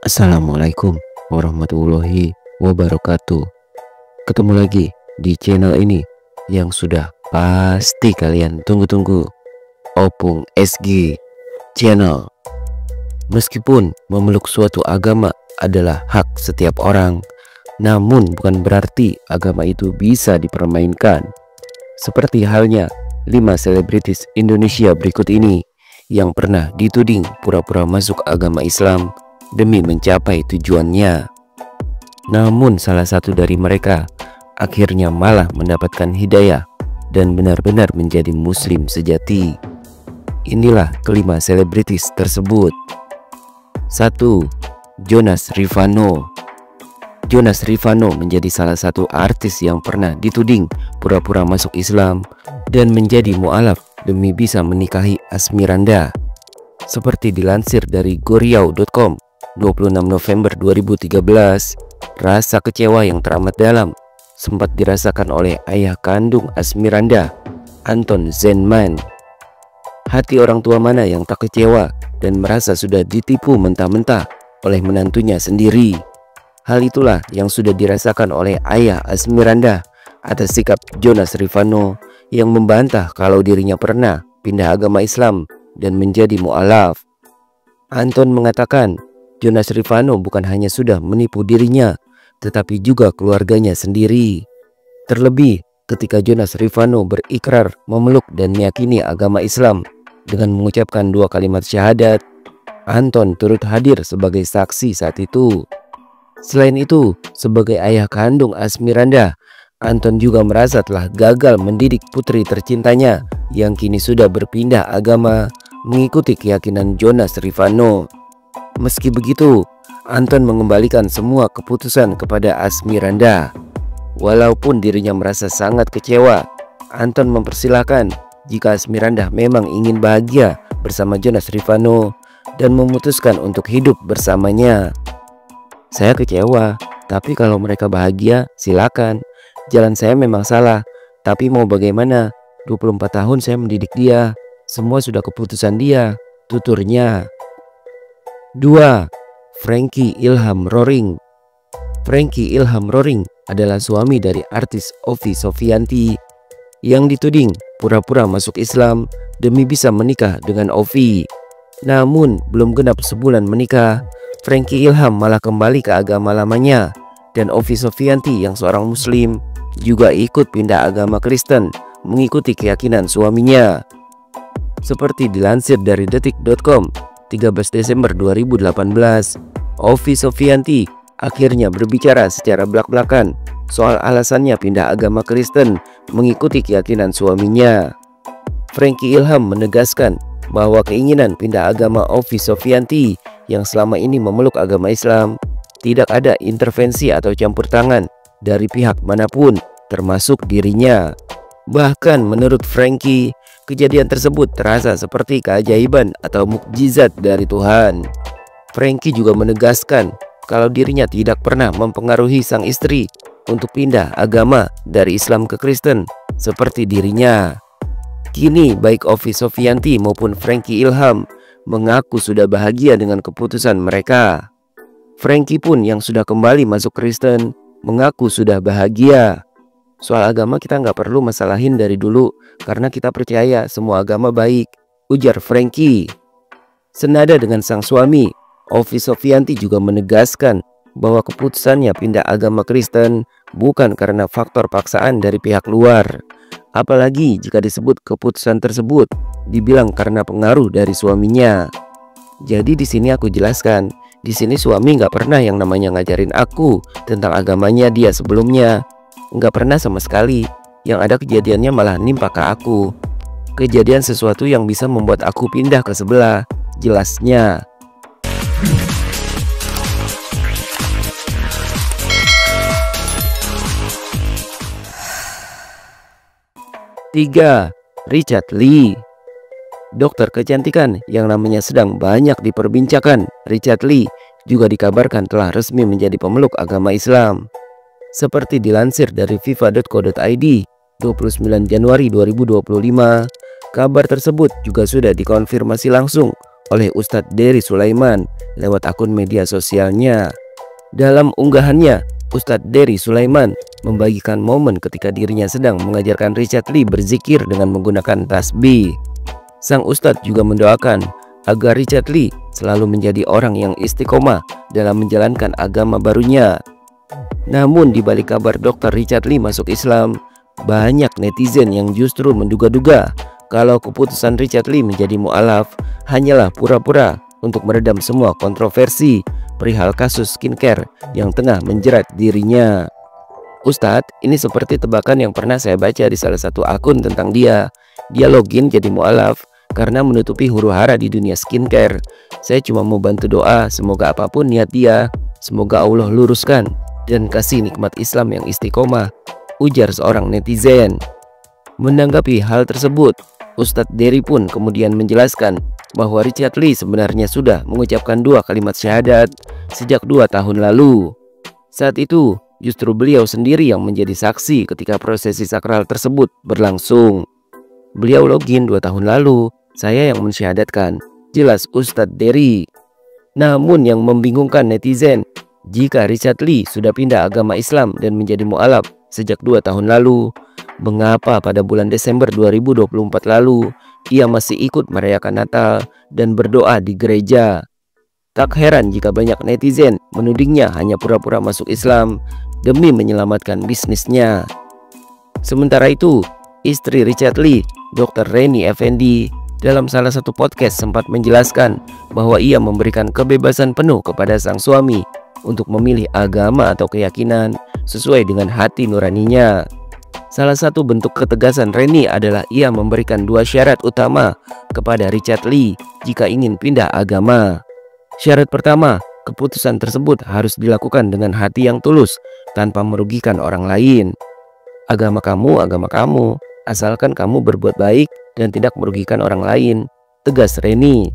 Assalamualaikum warahmatullahi wabarakatuh. Ketemu lagi di channel ini yang sudah pasti kalian tunggu-tunggu, Opung SG Channel. Meskipun memeluk suatu agama adalah hak setiap orang, namun bukan berarti agama itu bisa dipermainkan. Seperti halnya 5 selebritis Indonesia berikut ini yang pernah dituding pura-pura masuk agama Islam demi mencapai tujuannya. Namun salah satu dari mereka akhirnya malah mendapatkan hidayah dan benar-benar menjadi muslim sejati. Inilah kelima selebritis tersebut. 1. Jonas Rivanno. Jonas Rivanno menjadi salah satu artis yang pernah dituding pura-pura masuk Islam dan menjadi mu'alaf demi bisa menikahi Asmiranda. Seperti dilansir dari goriau.com 26 November 2013, rasa kecewa yang teramat dalam sempat dirasakan oleh ayah kandung Asmiranda, Anton Zenman. Hati orang tua mana yang tak kecewa dan merasa sudah ditipu mentah-mentah oleh menantunya sendiri. Hal itulah yang sudah dirasakan oleh ayah Asmiranda atas sikap Jonas Rivanno yang membantah kalau dirinya pernah pindah agama Islam dan menjadi mu'alaf. Anton mengatakan Jonas Rivanno bukan hanya sudah menipu dirinya, tetapi juga keluarganya sendiri. Terlebih ketika Jonas Rivanno berikrar memeluk dan meyakini agama Islam dengan mengucapkan 2 kalimat syahadat, Anton turut hadir sebagai saksi saat itu. Selain itu, sebagai ayah kandung Asmiranda, Anton juga merasa telah gagal mendidik putri tercintanya yang kini sudah berpindah agama mengikuti keyakinan Jonas Rivanno. Meski begitu, Anton mengembalikan semua keputusan kepada Asmiranda. Walaupun dirinya merasa sangat kecewa, Anton mempersilahkan jika Asmiranda memang ingin bahagia bersama Jonas Rivanno dan memutuskan untuk hidup bersamanya. Saya kecewa, tapi kalau mereka bahagia silakan. Jalan saya memang salah, tapi mau bagaimana? 24 tahun saya mendidik dia, semua sudah keputusan dia, tuturnya. 2. Frankie Ilham Roring. Frankie Ilham Roring adalah suami dari artis Ovi Sofianti yang dituding pura-pura masuk Islam demi bisa menikah dengan Ovi. Namun belum genap sebulan menikah, Frankie Ilham malah kembali ke agama lamanya, dan Ovi Sofianti yang seorang muslim juga ikut pindah agama Kristen mengikuti keyakinan suaminya. Seperti dilansir dari detik.com 13 Desember 2018, Ovi Sofianti akhirnya berbicara secara belak-belakan soal alasannya pindah agama Kristen mengikuti keyakinan suaminya. Frankie Ilham menegaskan bahwa keinginan pindah agama Ovi Sofianti yang selama ini memeluk agama Islam tidak ada intervensi atau campur tangan dari pihak manapun, termasuk dirinya. Bahkan menurut Frankie, kejadian tersebut terasa seperti keajaiban atau mukjizat dari Tuhan. Frankie juga menegaskan kalau dirinya tidak pernah mempengaruhi sang istri untuk pindah agama dari Islam ke Kristen seperti dirinya. Kini baik Ovi Sofianti maupun Frankie Ilham mengaku sudah bahagia dengan keputusan mereka. Frankie pun yang sudah kembali masuk Kristen mengaku sudah bahagia. Soal agama kita nggak perlu masalahin dari dulu karena kita percaya semua agama baik, ujar Frankie. Senada dengan sang suami, Ovi Sofianti juga menegaskan bahwa keputusannya pindah agama Kristen bukan karena faktor paksaan dari pihak luar. Apalagi jika disebut keputusan tersebut dibilang karena pengaruh dari suaminya. Jadi di sini aku jelaskan, di sini suami nggak pernah yang namanya ngajarin aku tentang agamanya dia sebelumnya. Nggak pernah sama sekali. Yang ada kejadiannya malah nimpa ke aku. Kejadian sesuatu yang bisa membuat aku pindah ke sebelah, jelasnya. Tiga, Richard Lee. Dokter kecantikan yang namanya sedang banyak diperbincangkan, Richard Lee juga dikabarkan telah resmi menjadi pemeluk agama Islam. Seperti dilansir dari fifa.co.id 29 Januari 2025, kabar tersebut juga sudah dikonfirmasi langsung oleh Ustadz Dery Sulaiman lewat akun media sosialnya. Dalam unggahannya, Ustadz Dery Sulaiman membagikan momen ketika dirinya sedang mengajarkan Richard Lee berzikir dengan menggunakan tasbih. Sang Ustadz juga mendoakan agar Richard Lee selalu menjadi orang yang istiqomah dalam menjalankan agama barunya. Namun di balik kabar Dr. Richard Lee masuk Islam, banyak netizen yang justru menduga-duga kalau keputusan Richard Lee menjadi mu'alaf hanyalah pura-pura untuk meredam semua kontroversi perihal kasus skincare yang tengah menjerat dirinya. Ustadz, ini seperti tebakan yang pernah saya baca di salah satu akun tentang dia. Dia login jadi mu'alaf karena menutupi huru-hara di dunia skincare. Saya cuma mau bantu doa, semoga apapun niat dia, semoga Allah luruskan dan kasih nikmat Islam yang istiqomah, ujar seorang netizen. Menanggapi hal tersebut, Ustadz Dery pun kemudian menjelaskan bahwa Richard Lee sebenarnya sudah mengucapkan 2 kalimat syahadat sejak 2 tahun lalu. Saat itu, justru beliau sendiri yang menjadi saksi ketika prosesi sakral tersebut berlangsung. Beliau login 2 tahun lalu, saya yang mensyahadatkan, jelas Ustadz Dery. Namun yang membingungkan netizen, jika Richard Lee sudah pindah agama Islam dan menjadi mu'alaf sejak 2 tahun lalu, mengapa pada bulan Desember 2024 lalu ia masih ikut merayakan Natal dan berdoa di gereja? Tak heran jika banyak netizen menudingnya hanya pura-pura masuk Islam demi menyelamatkan bisnisnya. Sementara itu, istri Richard Lee, Dr. Reni Effendi, dalam salah satu podcast sempat menjelaskan bahwa ia memberikan kebebasan penuh kepada sang suami untuk memilih agama atau keyakinan sesuai dengan hati nuraninya. Salah satu bentuk ketegasan Reni adalah ia memberikan 2 syarat utama kepada Richard Lee jika ingin pindah agama. Syarat pertama, keputusan tersebut harus dilakukan dengan hati yang tulus tanpa merugikan orang lain. Agama kamu, asalkan kamu berbuat baik dan tidak merugikan orang lain, tegas Reni.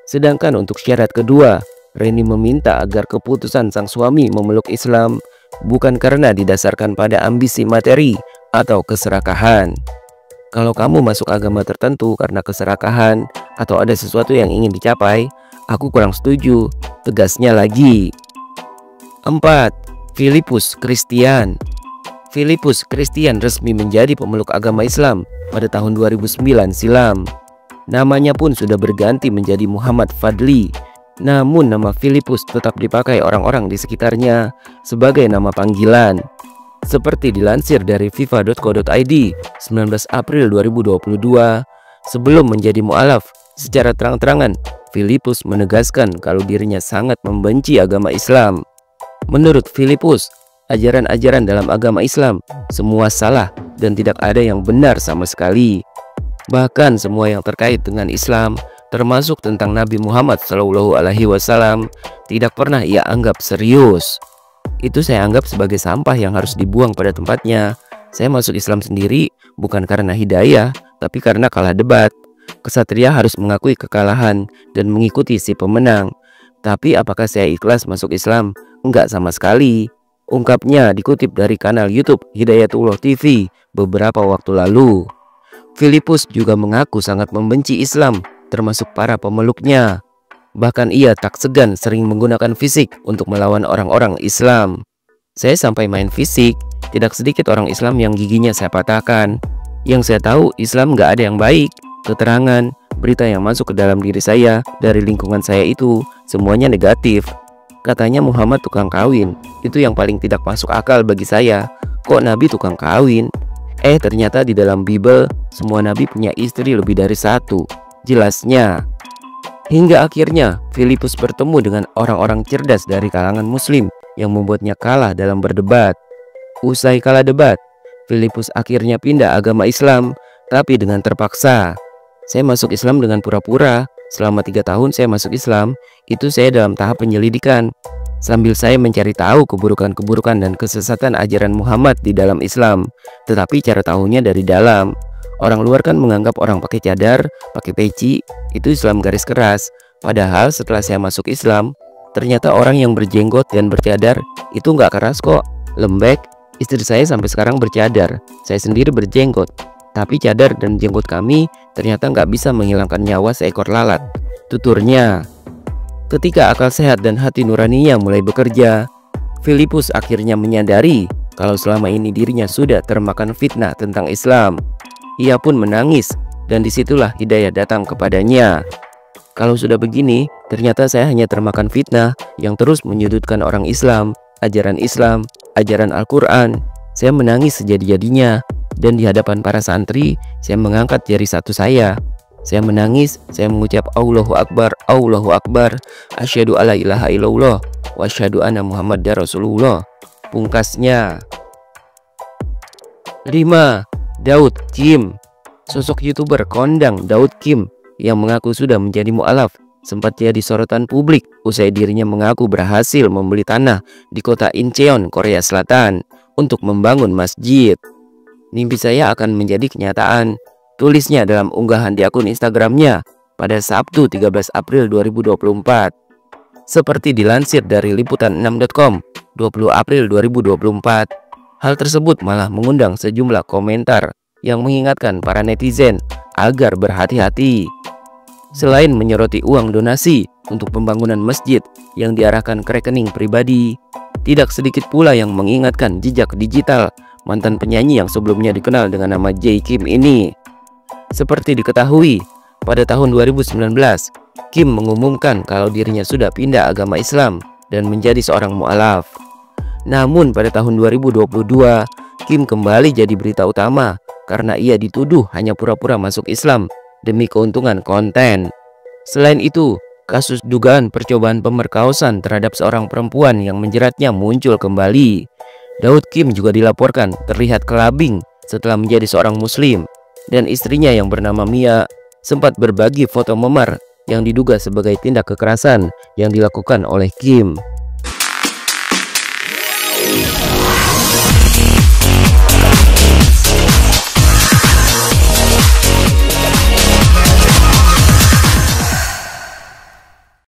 Sedangkan untuk syarat kedua, Reni meminta agar keputusan sang suami memeluk Islam bukan karena didasarkan pada ambisi materi atau keserakahan. Kalau kamu masuk agama tertentu karena keserakahan atau ada sesuatu yang ingin dicapai, aku kurang setuju, tegasnya lagi. 4. Filipus Christian. Filipus Christian resmi menjadi pemeluk agama Islam pada tahun 2009 silam. Namanya pun sudah berganti menjadi Muhammad Fadli. Namun nama Filipus tetap dipakai orang-orang di sekitarnya sebagai nama panggilan. Seperti dilansir dari fifa.co.id 19 April 2022, sebelum menjadi mu'alaf secara terang-terangan, Filipus menegaskan kalau dirinya sangat membenci agama Islam. Menurut Filipus, ajaran-ajaran dalam agama Islam semua salah dan tidak ada yang benar sama sekali. Bahkan semua yang terkait dengan Islam, termasuk tentang Nabi Muhammad SAW, tidak pernah ia anggap serius. Itu saya anggap sebagai sampah yang harus dibuang pada tempatnya. Saya masuk Islam sendiri bukan karena hidayah, tapi karena kalah debat. Kesatria harus mengakui kekalahan dan mengikuti si pemenang. Tapi apakah saya ikhlas masuk Islam? Enggak sama sekali. Ungkapnya dikutip dari kanal YouTube Hidayatullah TV beberapa waktu lalu. Filipus juga mengaku sangat membenci Islam, termasuk para pemeluknya. Bahkan ia tak segan sering menggunakan fisik untuk melawan orang-orang Islam. Saya sampai main fisik, tidak sedikit orang Islam yang giginya saya patahkan. Yang saya tahu Islam gak ada yang baik. Keterangan, berita yang masuk ke dalam diri saya dari lingkungan saya itu semuanya negatif. Katanya Muhammad tukang kawin, itu yang paling tidak masuk akal bagi saya. Kok Nabi tukang kawin? Ternyata di dalam Bible semua Nabi punya istri lebih dari 1, jelasnya. Hingga akhirnya Filipus bertemu dengan orang-orang cerdas dari kalangan muslim yang membuatnya kalah dalam berdebat. Usai kalah debat, Filipus akhirnya pindah agama Islam, tapi dengan terpaksa. Saya masuk Islam dengan pura-pura. Selama 3 tahun saya masuk Islam, itu saya dalam tahap penyelidikan, sambil saya mencari tahu keburukan-keburukan dan kesesatan ajaran Muhammad di dalam Islam. Tetapi cara tahunya dari dalam. Orang luar kan menganggap orang pakai cadar, pakai peci, itu Islam garis keras. Padahal setelah saya masuk Islam, ternyata orang yang berjenggot dan bercadar itu nggak keras kok, lembek. Istri saya sampai sekarang bercadar, saya sendiri berjenggot. Tapi cadar dan jenggot kami ternyata nggak bisa menghilangkan nyawa seekor lalat. Tuturnya, ketika akal sehat dan hati nuraninya mulai bekerja, Filipus akhirnya menyadari kalau selama ini dirinya sudah termakan fitnah tentang Islam. Ia pun menangis dan disitulah hidayah datang kepadanya. Kalau sudah begini, ternyata saya hanya termakan fitnah yang terus menyudutkan orang Islam, ajaran Al-Quran. Saya menangis sejadi-jadinya, dan di hadapan para santri, saya mengangkat jari satu saya. Saya menangis, saya mengucap Allahu Akbar, asyhadu alla ilaha illallah, wa asyhadu anna Muhammadar Rasulullah. Pungkasnya. 5. Daud Kim. Sosok YouTuber kondang Daud Kim yang mengaku sudah menjadi mu'alaf sempat jadi sorotan publik usai dirinya mengaku berhasil membeli tanah di kota Incheon, Korea Selatan untuk membangun masjid. Mimpi saya akan menjadi kenyataan, tulisnya dalam unggahan di akun Instagramnya pada Sabtu 13 April 2024. Seperti dilansir dari liputan6.com 20 April 2024, hal tersebut malah mengundang sejumlah komentar yang mengingatkan para netizen agar berhati-hati. Selain menyoroti uang donasi untuk pembangunan masjid yang diarahkan ke rekening pribadi, tidak sedikit pula yang mengingatkan jejak digital mantan penyanyi yang sebelumnya dikenal dengan nama Jae Kim ini. Seperti diketahui, pada tahun 2019, Kim mengumumkan kalau dirinya sudah pindah agama Islam dan menjadi seorang mu'alaf. Namun pada tahun 2022, Kim kembali jadi berita utama karena ia dituduh hanya pura-pura masuk Islam demi keuntungan konten. Selain itu, kasus dugaan percobaan pemerkosaan terhadap seorang perempuan yang menjeratnya muncul kembali. Daud Kim juga dilaporkan terlihat kelabing setelah menjadi seorang muslim, dan istrinya yang bernama Mia sempat berbagi foto memar yang diduga sebagai tindak kekerasan yang dilakukan oleh Kim.